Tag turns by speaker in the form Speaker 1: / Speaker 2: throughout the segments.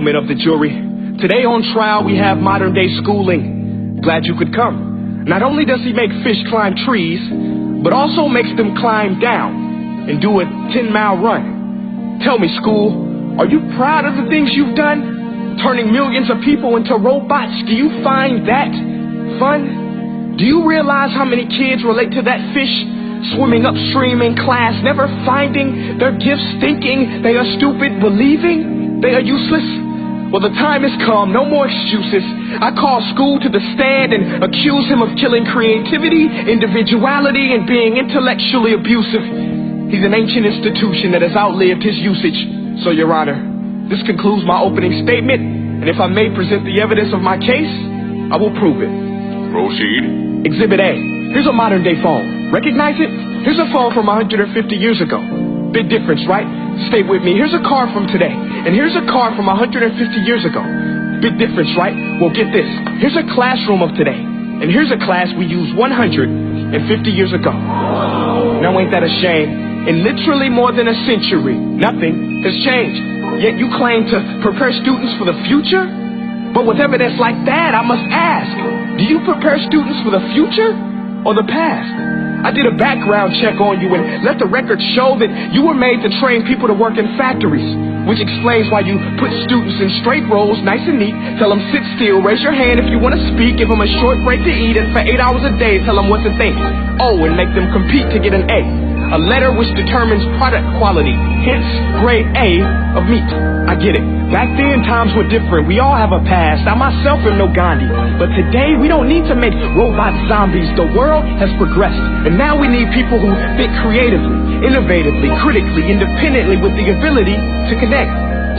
Speaker 1: gentlemen of the jury, today on trial we have modern-day schooling. Glad you could come. Not only does he make fish climb trees, but also makes them climb down and do a 10-mile run. Tell me, school, are you proud of the things you've done? Turning millions of people into robots, do you find that fun? Do you realize how many kids relate to that fish swimming upstream in class, never finding their gifts, thinking they are stupid, believing they are useless? Well, the time has come, no more excuses. I call school to the stand and accuse him of killing creativity, individuality, and being intellectually abusive. He's an ancient institution that has outlived his usage. So, Your Honor, this concludes my opening statement, and if I may present the evidence of my case, I will prove it.
Speaker 2: Proceed.
Speaker 1: Exhibit A. Here's a modern-day phone. Recognize it? Here's a phone from 150 years ago. Big difference, right? Stay with me. Here's a car from today, and here's a car from 150 years ago. Big difference, right? Well, get this. Here's a classroom of today, and here's a class we used 150 years ago. Now, ain't that a shame? In literally more than a century, nothing has changed. Yet you claim to prepare students for the future? But with evidence like that, I must ask, do you prepare students for the future or the past? I did a background check on you and let the record show that you were made to train people to work in factories, which explains why you put students in straight rows, nice and neat, tell them sit still, raise your hand if you want to speak, give them a short break to eat, and for 8 hours a day tell them what to think. Oh, and make them compete to get an A. A letter which determines product quality, hence grade A of meat. I get it. Back then, times were different. We all have a past. I myself am no Gandhi. But today, we don't need to make robots zombies. The world has progressed. And now we need people who think creatively, innovatively, critically, independently, with the ability to connect.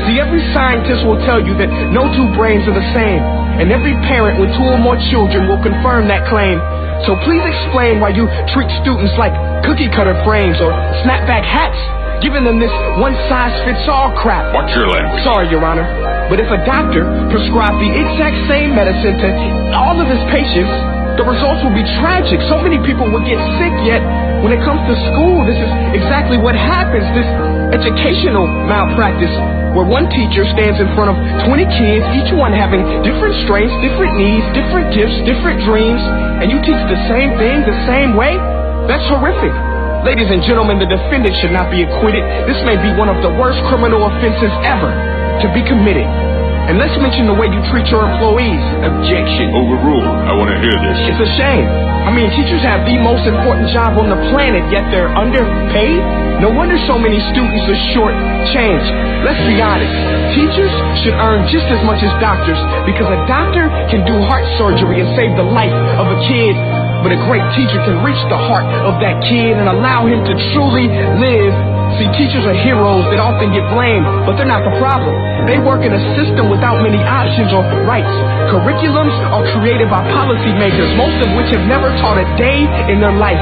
Speaker 1: See, every scientist will tell you that no two brains are the same. And every parent with 2 or more children will confirm that claim. So please explain why you treat students like cookie-cutter frames or snapback hats, giving them this one-size-fits-all crap.
Speaker 2: Watch your language.
Speaker 1: Sorry, Your Honor, but if a doctor prescribed the exact same medicine to all of his patients, the results will be tragic. So many people will get sick, yet when it comes to school, this is exactly what happens, this educational malpractice, where one teacher stands in front of 20 kids, each one having different strengths, different needs, different gifts, different dreams, and you teach the same thing the same way? That's horrific. Ladies and gentlemen, the defendant should not be acquitted. This may be one of the worst criminal offenses ever to be committed. And let's mention the way you treat your employees. Objection.
Speaker 2: Overruled. I want to hear this.
Speaker 1: It's a shame. I mean, teachers have the most important job on the planet, yet they're underpaid? No wonder so many students are short-changed. Let's be honest. Teachers should earn just as much as doctors, because a doctor can do heart surgery and save the life of a kid, but a great teacher can reach the heart of that kid and allow him to truly live. See, teachers are heroes that often get blamed, but they're not the problem. They work in a system without many options or rights. Curriculums are created by policymakers, most of which have never taught a day in their life.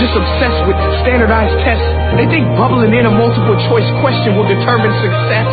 Speaker 1: Just obsessed with standardized tests. They think bubbling in a multiple choice question will determine success.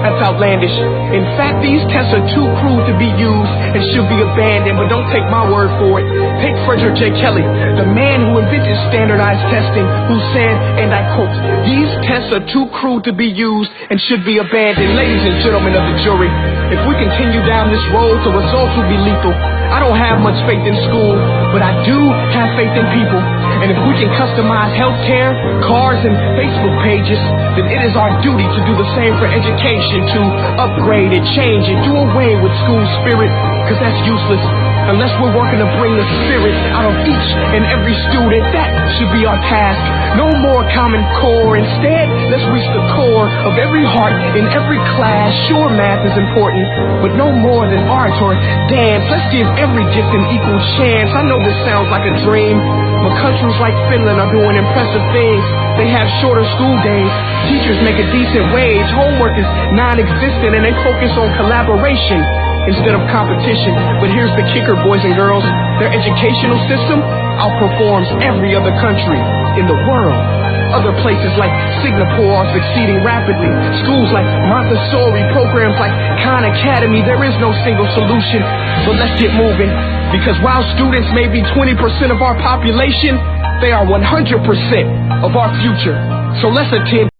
Speaker 1: That's outlandish. In fact, these tests are too crude to be used and should be abandoned, but don't take my word for it. Take Frederick J. Kelly, the man who invented standardized testing, who said, and I quote, "These tests are too crude to be used and should be abandoned." Ladies and gentlemen of the jury, if we continue down this road, the results will be lethal. I don't have much faith in school, but I do have faith in people. And if we can customize healthcare, cars, and Facebook pages, then it is our duty to do the same for education, to upgrade it, change it, do away with school spirit, because that's useless. Unless we're working to bring the spirit out of each and every student, that should be our task. No more Common Core. Instead, let's reach the core of every heart in every class. Sure, math is important, but no more than art or dance. Let's give every gift an equal chance. I know this sounds like a dream, but countries like Finland are doing impressive things. They have shorter school days. Teachers make a decent wage. Homework is non-existent, and they focus on collaboration instead of competition. But here's the kicker, boys and girls. Their educational system outperforms every other country in the world. Other places like Singapore are succeeding rapidly. Schools like Montessori, programs like Khan Academy, there is no single solution. But let's get moving, because while students may be 20% of our population, they are 100% of our future. So let's attend